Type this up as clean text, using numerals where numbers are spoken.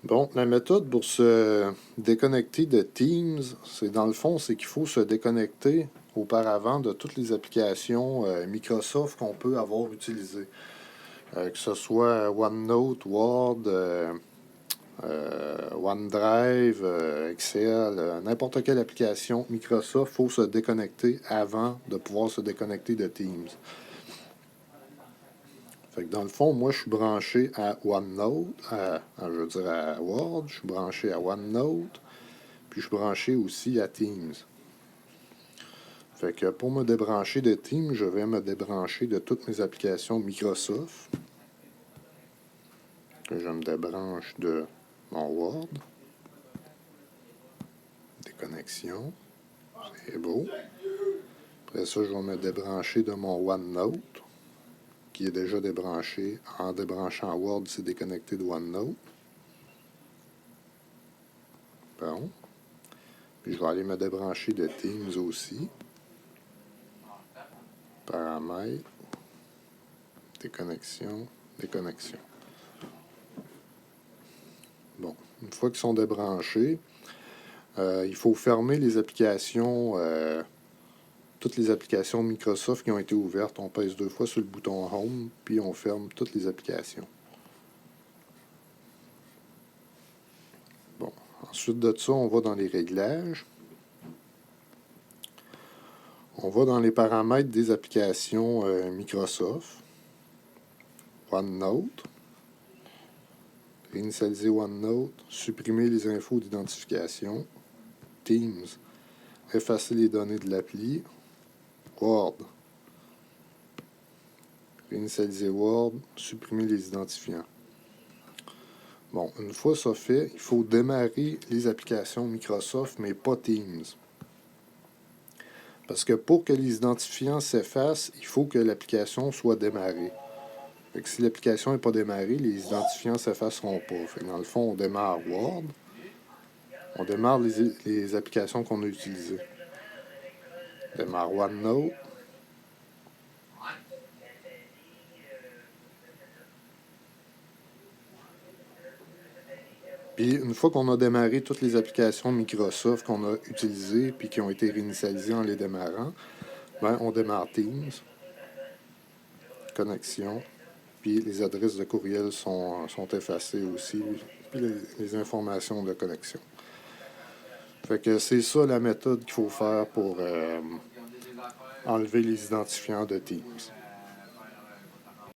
Bon, la méthode pour se déconnecter de Teams, dans le fond, c'est qu'il faut se déconnecter auparavant de toutes les applications Microsoft qu'on peut avoir utilisées. Que ce soit OneNote, Word, OneDrive, Excel, n'importe quelle application Microsoft, il faut se déconnecter avant de pouvoir se déconnecter de Teams. Fait que dans le fond, moi, je suis branché à OneNote, je veux dire à Word, je suis branché à OneNote, puis je suis branché aussi à Teams. Fait que pour me débrancher de Teams, je vais me débrancher de toutes mes applications Microsoft. Que je me débranche de mon Word. Déconnexion. C'est beau. Après ça, je vais me débrancher de mon OneNote, qui est déjà débranché. En débranchant Word, c'est déconnecté de OneNote. Bon. Puis je vais aller me débrancher de Teams aussi. Paramètres. Déconnexion. Déconnexion. Bon. Une fois qu'ils sont débranchés, il faut fermer les applications, toutes les applications Microsoft qui ont été ouvertes. On pèse 2 fois sur le bouton Home, puis on ferme toutes les applications. Bon. Ensuite de ça, on va dans les réglages. On va dans les paramètres des applications Microsoft. OneNote. Réinitialiser OneNote. Supprimer les infos d'identification. Teams. Effacer les données de l'appli. Word. Réinitialiser Word. Supprimer les identifiants. Bon, une fois ça fait, il faut démarrer les applications Microsoft, mais pas Teams. Parce que pour que les identifiants s'effacent, il faut que l'application soit démarrée. Fait que si l'application n'est pas démarrée, les identifiants ne s'effaceront pas. Fait que dans le fond, on démarre Word. On démarre les applications qu'on a utilisées. On démarre OneNote. Puis une fois qu'on a démarré toutes les applications Microsoft qu'on a utilisées puis qui ont été réinitialisées en les démarrant, ben, on démarre Teams. Connexion. Puis les adresses de courriel sont effacées aussi, puis les informations de connexion. Fait que c'est ça la méthode qu'il faut faire pour enlever les identifiants de Teams.